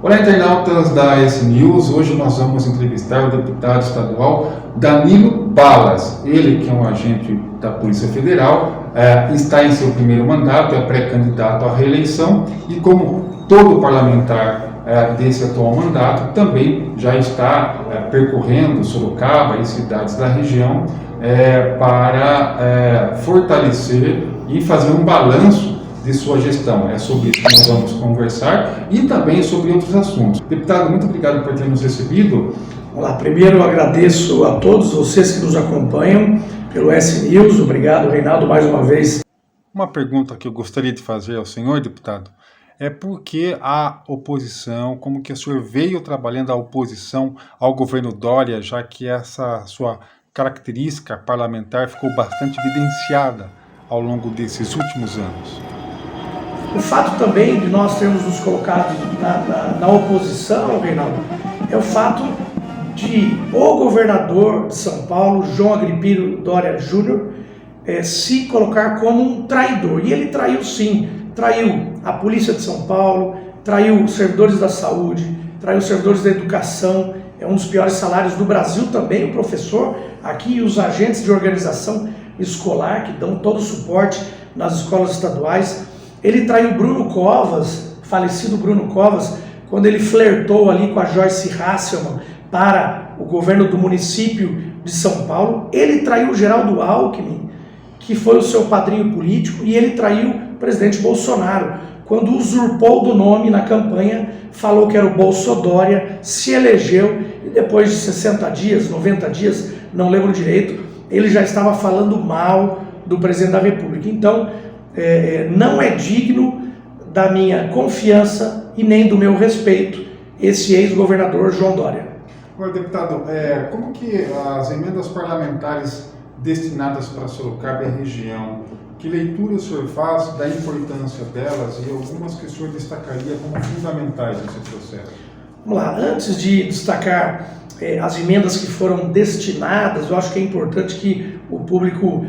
Olá, internautas da S News. Hoje nós vamos entrevistar o deputado estadual Danilo Balas. Ele, que é um agente da Polícia Federal, está em seu primeiro mandato, é pré-candidato à reeleição e, como todo parlamentar desse atual mandato, também já está percorrendo Sorocaba e cidades da região para fortalecer e fazer um balanço de sua gestão. É sobre isso que nós vamos conversar e também sobre outros assuntos. Deputado, muito obrigado por ter nos recebido. Olá, primeiro eu agradeço a todos vocês que nos acompanham pelo S News. Obrigado, Reinaldo, mais uma vez. Uma pergunta que eu gostaria de fazer ao senhor, deputado, é por que a oposição, como que o senhor veio trabalhando a oposição ao governo Dória, já que essa sua característica parlamentar ficou bastante evidenciada ao longo desses últimos anos? O fato também de nós termos nos colocado na oposição, Reinaldo, é o fato de o governador de São Paulo, João Agripino Dória Júnior, se colocar como um traidor. E ele traiu sim, traiu a Polícia de São Paulo, traiu os servidores da saúde, traiu os servidores da educação, é um dos piores salários do Brasil também, o professor aqui e os agentes de organização escolar que dão todo o suporte nas escolas estaduais. Ele traiu Bruno Covas, falecido Bruno Covas, quando ele flertou ali com a Joyce Hasselmann para o governo do município de São Paulo. Ele traiu o Geraldo Alckmin, que foi o seu padrinho político, e ele traiu o presidente Bolsonaro, quando usurpou do nome na campanha, falou que era o Bolsodória, se elegeu, e depois de 60 dias, 90 dias, não lembro direito, ele já estava falando mal do presidente da República. Então, não é digno da minha confiança e nem do meu respeito esse ex-governador João Dória. Agora, deputado, como que as emendas parlamentares destinadas para Sorocaba e a região, que leitura o senhor faz da importância delas e algumas que o senhor destacaria como fundamentais nesse processo? Vamos lá, antes de destacar as emendas que foram destinadas, eu acho que é importante que o público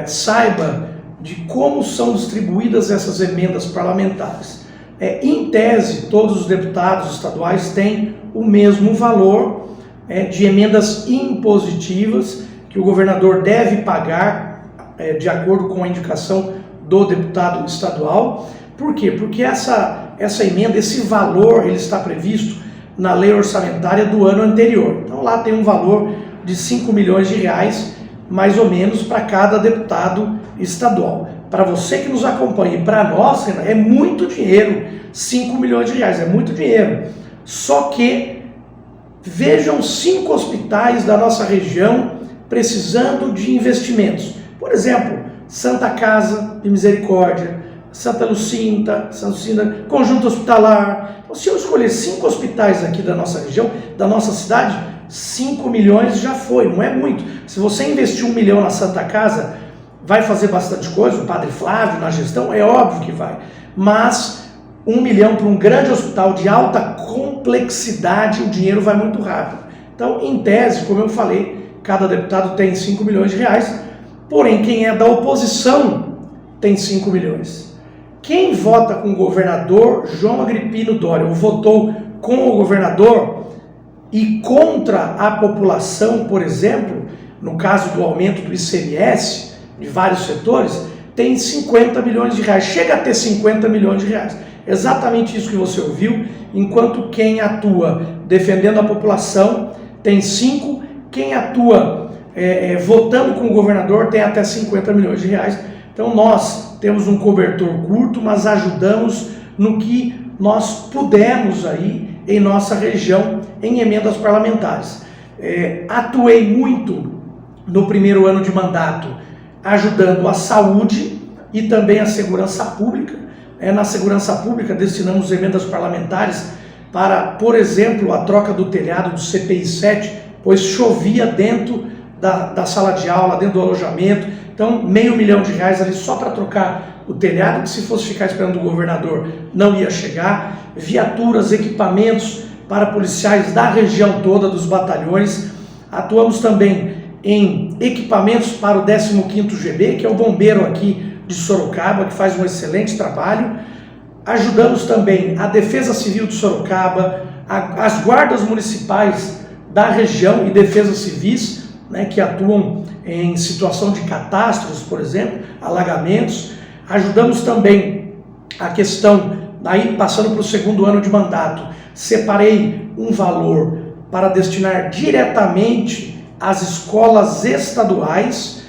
saiba de como são distribuídas essas emendas parlamentares. Em tese, todos os deputados estaduais têm o mesmo valor de emendas impositivas que o governador deve pagar de acordo com a indicação do deputado estadual. Por quê? Porque essa emenda, esse valor, ele está previsto na lei orçamentária do ano anterior. Então lá tem um valor de 5 milhões de reais, mais ou menos, para cada deputado estadual. Para você que nos acompanha e para nós, é muito dinheiro, 5 milhões de reais, é muito dinheiro. Só que vejam 5 hospitais da nossa região precisando de investimentos. Por exemplo, Santa Casa de Misericórdia, Santa Lucinda, Conjunto Hospitalar. Então, se eu escolher 5 hospitais aqui da nossa região, da nossa cidade, 5 milhões já foi, não é muito. Se você investir 1 milhão na Santa Casa, vai fazer bastante coisa, o Padre Flávio na gestão, é óbvio que vai. Mas 1 milhão para um grande hospital de alta complexidade, o dinheiro vai muito rápido. Então, em tese, como eu falei, cada deputado tem 5 milhões de reais, porém, quem é da oposição tem 5 milhões. Quem vota com o governador João Agripino Dória, ou votou com o governador e contra a população, por exemplo, no caso do aumento do ICMS, de vários setores, tem 50 milhões de reais, chega a ter 50 milhões de reais. Exatamente isso que você ouviu, enquanto quem atua defendendo a população tem 5, quem atua votando com o governador tem até 50 milhões de reais. Então nós temos um cobertor curto, mas ajudamos no que nós pudemos aí em nossa região em emendas parlamentares. Atuei muito no primeiro ano de mandato ajudando a saúde e também a segurança pública. Na segurança pública destinamos emendas parlamentares para, por exemplo, a troca do telhado do CPI 7, pois chovia dentro da sala de aula, dentro do alojamento. Então, R$500 mil ali só para trocar o telhado, que se fosse ficar esperando o governador não ia chegar. Viaturas, equipamentos para policiais da região toda, dos batalhões. Atuamos também em equipamentos para o 15º GB, que é o bombeiro aqui de Sorocaba, que faz um excelente trabalho. Ajudamos também a Defesa Civil de Sorocaba, as guardas municipais da região e defesas civis, né, que atuam em situação de catástrofes, por exemplo, alagamentos. Ajudamos também a questão, aí passando para o segundo ano de mandato, separei um valor para destinar diretamente às escolas estaduais,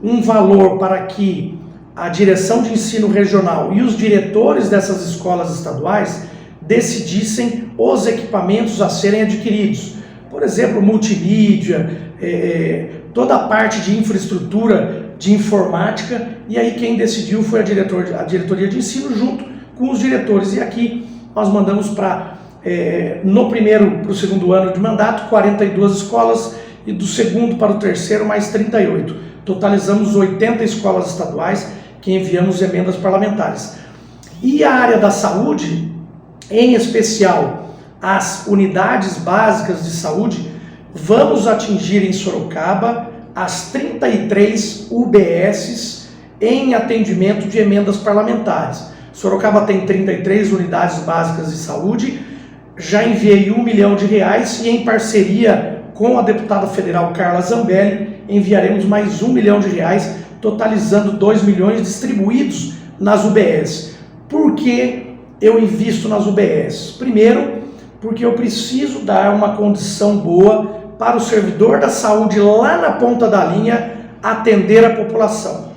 um valor para que a direção de ensino regional e os diretores dessas escolas estaduais decidissem os equipamentos a serem adquiridos. Por exemplo, multimídia, toda a parte de infraestrutura de informática, e aí quem decidiu foi a diretoria de ensino junto com os diretores. E aqui nós mandamos para, no primeiro para o segundo ano de mandato, 42 escolas, e do segundo para o terceiro mais 38. Totalizamos 80 escolas estaduais que enviamos emendas parlamentares. E a área da saúde, em especial as unidades básicas de saúde, vamos atingir em Sorocaba as 33 UBSs em atendimento de emendas parlamentares. Sorocaba tem 33 unidades básicas de saúde, já enviei R$1 milhão e em parceria com a deputada federal Carla Zambelli, enviaremos mais R$1 milhão, totalizando 2 milhões distribuídos nas UBS. Por que eu invisto nas UBS? Primeiro, porque eu preciso dar uma condição boa para o servidor da saúde lá na ponta da linha atender a população.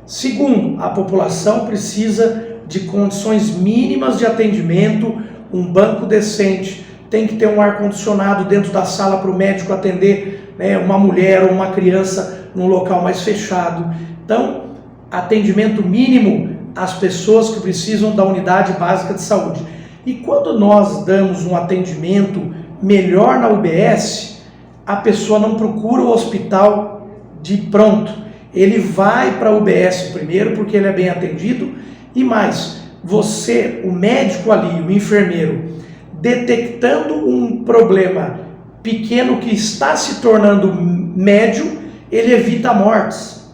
Segundo, a população precisa de condições mínimas de atendimento, um banco decente, tem que ter um ar-condicionado dentro da sala para o médico atender, né, uma mulher ou uma criança num local mais fechado. Então, atendimento mínimo às pessoas que precisam da unidade básica de saúde. E quando nós damos um atendimento melhor na UBS, a pessoa não procura o hospital de pronto. Ele vai para a UBS primeiro porque ele é bem atendido, e mais, você, o médico ali, o enfermeiro, detectando um problema pequeno que está se tornando médio, ele evita mortes.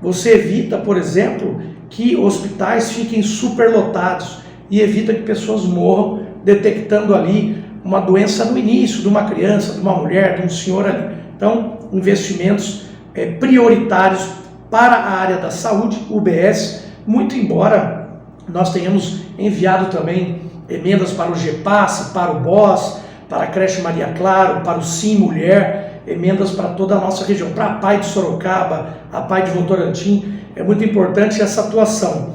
Você evita, por exemplo, que hospitais fiquem superlotados e evita que pessoas morram detectando ali uma doença no início de uma criança, de uma mulher, de um senhor ali. Então, investimentos prioritários para a área da saúde, UBS, muito embora nós tenhamos enviado também emendas para o GEPASS, para o BOS, para a creche Maria Claro, para o Sim Mulher, emendas para toda a nossa região, para a PAI de Sorocaba, a PAI de Votorantim. É muito importante essa atuação.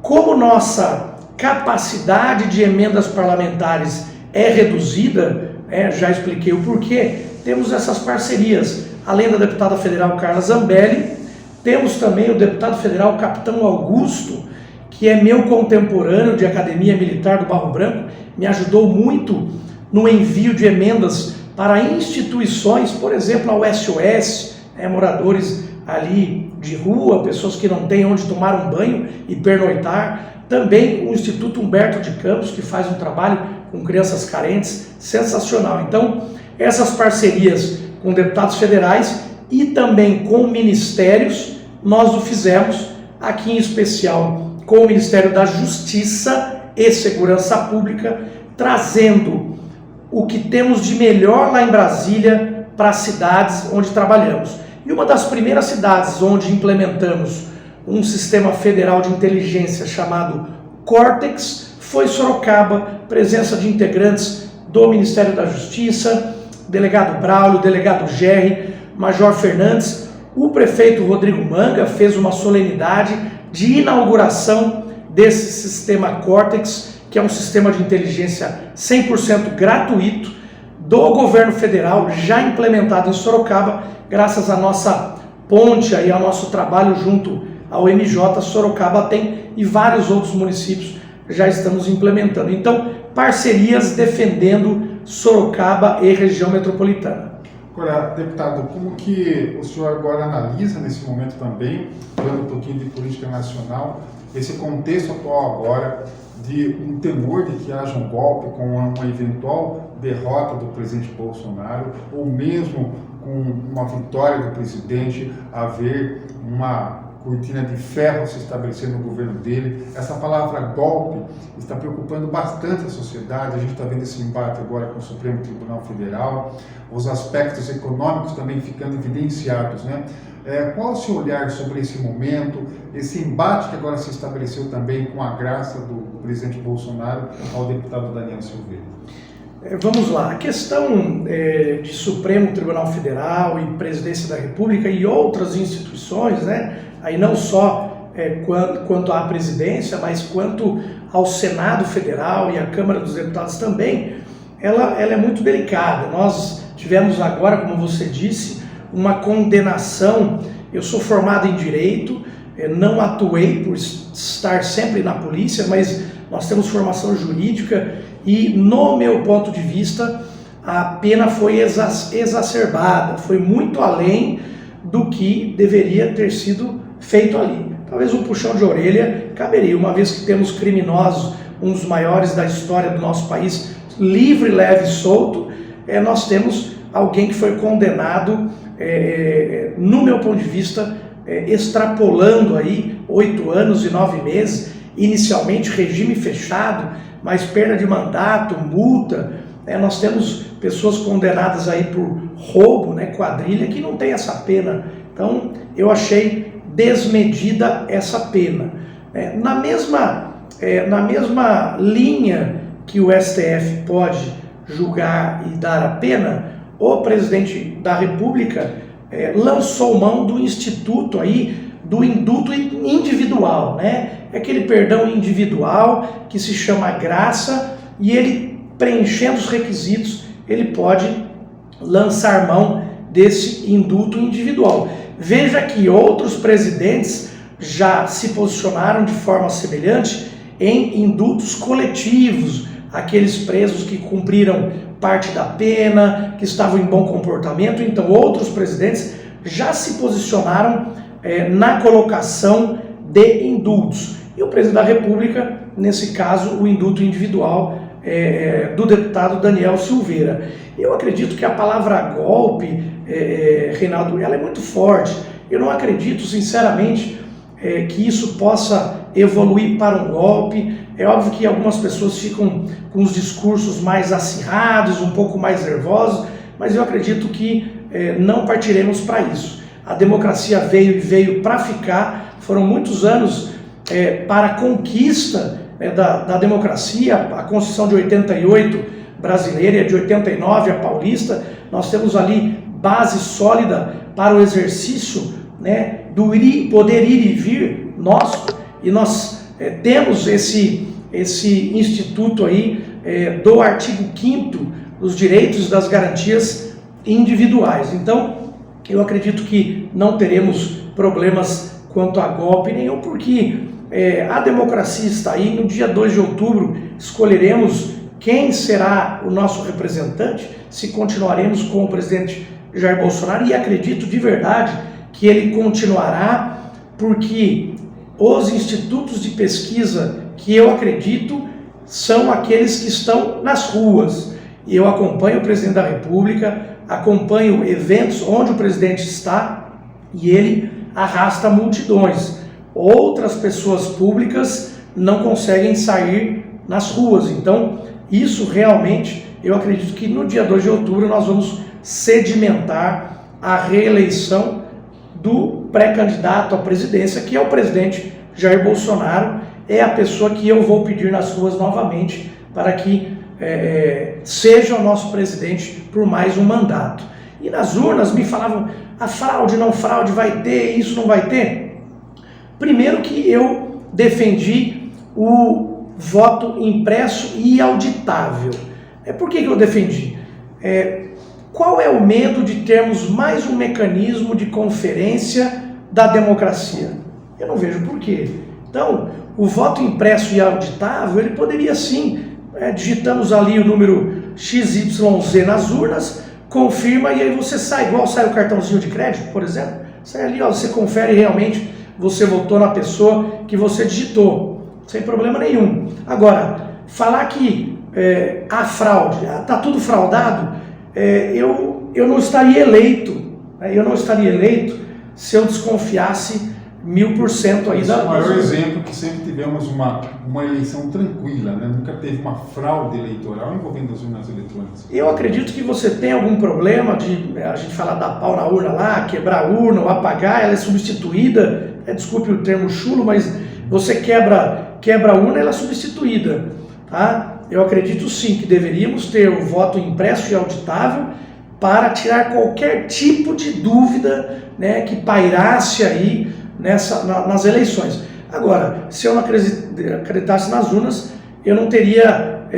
Como nossa capacidade de emendas parlamentares é reduzida, já expliquei o porquê, temos essas parcerias. Além da deputada federal Carla Zambelli, temos também o deputado federal Capitão Augusto, que é meu contemporâneo de Academia Militar do Barro Branco, me ajudou muito no envio de emendas para instituições, por exemplo, a SOS, moradores ali de rua, pessoas que não têm onde tomar um banho e pernoitar. Também o Instituto Humberto de Campos, que faz um trabalho com crianças carentes sensacional. Então, essas parcerias com deputados federais e também com ministérios, nós o fizemos aqui em especial com o Ministério da Justiça e Segurança Pública, trazendo o que temos de melhor lá em Brasília para as cidades onde trabalhamos. E uma das primeiras cidades onde implementamos um sistema federal de inteligência chamado Cortex foi Sorocaba, presença de integrantes do Ministério da Justiça, delegado Braulio, delegado Gerry, Major Fernandes. O prefeito Rodrigo Manga fez uma solenidade de inauguração desse sistema Cortex, que é um sistema de inteligência 100% gratuito do governo federal, já implementado em Sorocaba, graças à nossa ponte e ao nosso trabalho junto ao MJ. Sorocaba tem e vários outros municípios já estamos implementando. Então, parcerias defendendo Sorocaba e região metropolitana. Agora, deputado, como que o senhor agora analisa nesse momento também, falando um pouquinho de política nacional, esse contexto atual agora de um temor de que haja um golpe com uma eventual derrota do presidente Bolsonaro, ou mesmo com uma vitória do presidente, haver uma cortina de ferro se estabelecer no governo dele. Essa palavra golpe está preocupando bastante a sociedade. A gente está vendo esse embate agora com o Supremo Tribunal Federal, os aspectos econômicos também ficando evidenciados, né? Qual o seu olhar sobre esse momento, esse embate que agora se estabeleceu também com a graça do presidente Bolsonaro ao deputado Daniel Silveira? Vamos lá, a questão de Supremo Tribunal Federal e Presidência da República e outras instituições, né, aí não só quanto à presidência, mas quanto ao Senado Federal e à Câmara dos Deputados também, ela é muito delicada. Nós tivemos agora, como você disse, uma condenação. Eu sou formado em Direito, não atuei por estar sempre na polícia, mas nós temos formação jurídica e, no meu ponto de vista, a pena foi exacerbada, foi muito além do que deveria ter sido feito ali. Talvez um puxão de orelha caberia, uma vez que temos criminosos, um dos maiores da história do nosso país, livre, leve e solto, nós temos alguém que foi condenado, no meu ponto de vista, extrapolando aí 8 anos e 9 meses, inicialmente regime fechado, mas perda de mandato, multa. Nós temos pessoas condenadas aí por roubo, né, quadrilha, que não tem essa pena. Então, eu achei desmedida essa pena. Na mesma linha que o STF pode julgar e dar a pena, o presidente da República lançou mão do instituto aí, do indulto individual, né? Aquele perdão individual que se chama graça, e ele, preenchendo os requisitos, ele pode lançar mão desse indulto individual. Veja que outros presidentes já se posicionaram de forma semelhante em indultos coletivos, aqueles presos que cumpriram parte da pena, que estavam em bom comportamento. Então outros presidentes já se posicionaram na colocação de indultos. E o presidente da República, nesse caso, o indulto individual do deputado Daniel Silveira. Eu acredito que a palavra golpe, Reinaldo, ela é muito forte. Eu não acredito, sinceramente, que isso possa evoluir para um golpe. É óbvio que algumas pessoas ficam com os discursos mais acirrados, um pouco mais nervosos, mas eu acredito que não partiremos para isso. A democracia veio para ficar. Foram muitos anos para a conquista da democracia, a Constituição de 88 brasileira e a de 89 a paulista. Nós temos ali base sólida para o exercício, né, do poder ir e vir nosso, e nós temos esse instituto aí do artigo 5º dos direitos e das garantias individuais. Então, eu acredito que não teremos problemas quanto a golpe nenhum, porque a democracia está aí. No dia 2 de outubro escolheremos quem será o nosso representante, se continuaremos com o presidente Jair Bolsonaro, e acredito de verdade que ele continuará, porque os institutos de pesquisa que eu acredito são aqueles que estão nas ruas. E eu acompanho o presidente da República, acompanho eventos onde o presidente está e ele arrasta multidões. Outras pessoas públicas não conseguem sair nas ruas. Então, isso realmente, eu acredito que no dia 2 de outubro nós vamos sedimentar a reeleição do pré-candidato à presidência, que é o presidente Jair Bolsonaro. É a pessoa que eu vou pedir nas ruas novamente para que seja o nosso presidente por mais um mandato. E nas urnas me falavam, a fraude, não fraude, vai ter, isso não vai ter. Primeiro que eu defendi o voto impresso e auditável. Por que eu defendi? Qual é o medo de termos mais um mecanismo de conferência da democracia? Eu não vejo por quê. Então, o voto impresso e auditável, ele poderia sim, digitamos ali o número XYZ nas urnas, confirma, e aí você sai, igual sai o cartãozinho de crédito, por exemplo, sai ali, você confere realmente, você votou na pessoa que você digitou, sem problema nenhum. Agora, falar que há fraude, está tudo fraudado, eu não estaria eleito, se eu desconfiasse 1000% aí Esse é da... o maior exemplo que sempre tivemos uma eleição tranquila, né? Nunca teve uma fraude eleitoral envolvendo as urnas eletrônicas. Eu acredito que você tem algum problema de, a gente fala dar pau na urna lá, quebrar a urna ou apagar, ela é substituída, desculpe o termo chulo, mas você quebra a urna, ela é substituída, tá? Eu acredito sim que deveríamos ter o voto impresso e auditável para tirar qualquer tipo de dúvida, né, que pairasse aí nas eleições. Agora, se eu não acreditasse nas urnas, eu não teria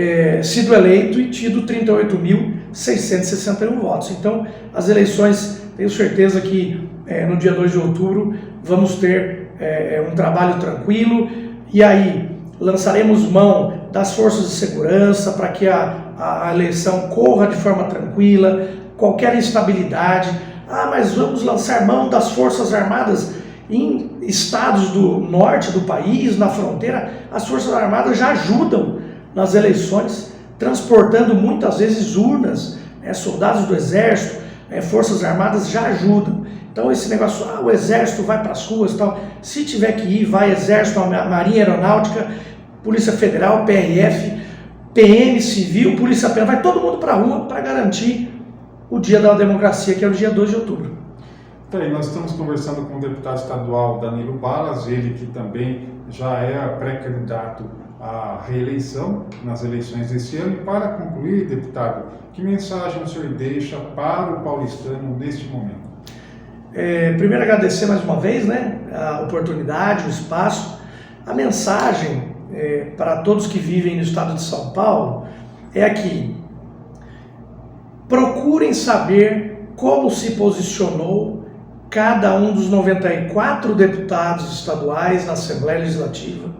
sido eleito e tido 38.661 votos. Então, as eleições, tenho certeza que no dia 2 de outubro vamos ter um trabalho tranquilo, e aí lançaremos mão das forças de segurança para que a eleição corra de forma tranquila, qualquer instabilidade. Mas vamos lançar mão das forças armadas. Em estados do norte do país, na fronteira, as forças armadas já ajudam nas eleições, transportando muitas vezes urnas, soldados do exército, forças armadas já ajudam. Então esse negócio, o exército vai para as ruas e tal, se tiver que ir, vai exército, marinha aeronáutica, polícia federal, PRF, PM civil, polícia penal, vai todo mundo para a rua para garantir o dia da democracia, que é o dia 2 de outubro. Bem, nós estamos conversando com o deputado estadual Danilo Balas, ele que também já é pré-candidato à reeleição nas eleições deste ano. E para concluir, deputado, que mensagem o senhor deixa para o paulistano neste momento? Primeiro agradecer mais uma vez, né, a oportunidade, o espaço. A mensagem para todos que vivem no estado de São Paulo é que procurem saber como se posicionou cada um dos 94 deputados estaduais na Assembleia Legislativa,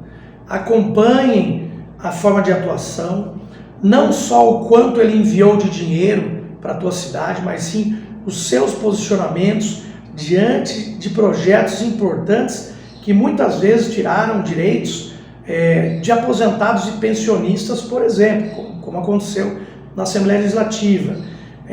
acompanhem a forma de atuação, não só o quanto ele enviou de dinheiro para a tua cidade, mas sim os seus posicionamentos diante de projetos importantes que muitas vezes tiraram direitos de aposentados e pensionistas, por exemplo, como aconteceu na Assembleia Legislativa.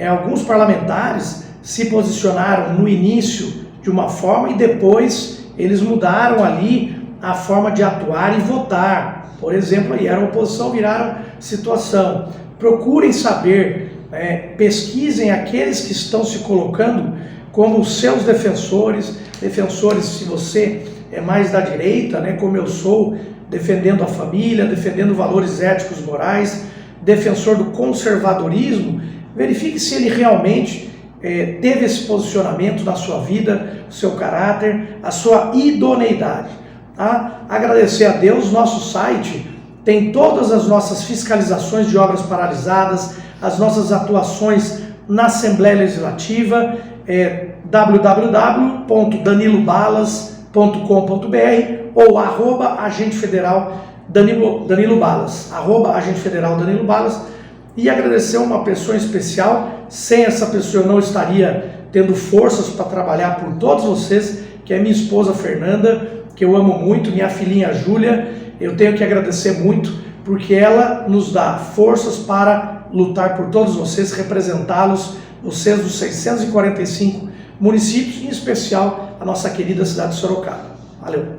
Alguns parlamentares se posicionaram no início de uma forma e depois eles mudaram ali a forma de atuar e votar. Por exemplo, aí era oposição, viraram situação. Procurem saber, pesquisem aqueles que estão se colocando como os seus defensores, se você é mais da direita, como eu sou, defendendo a família, defendendo valores éticos, morais, defensor do conservadorismo, verifique se ele realmente teve esse posicionamento na sua vida, o seu caráter, a sua idoneidade. Tá? Agradecer a Deus, nosso site tem todas as nossas fiscalizações de obras paralisadas, as nossas atuações na Assembleia Legislativa, www.danilobalas.com.br ou @agente federal Danilo Balas, @agente federal Danilo Balas. E agradecer uma pessoa especial, sem essa pessoa eu não estaria tendo forças para trabalhar por todos vocês, que é minha esposa Fernanda, que eu amo muito, minha filhinha Júlia. Eu tenho que agradecer muito, porque ela nos dá forças para lutar por todos vocês, representá-los, vocês dos 645 municípios, em especial a nossa querida cidade de Sorocaba. Valeu!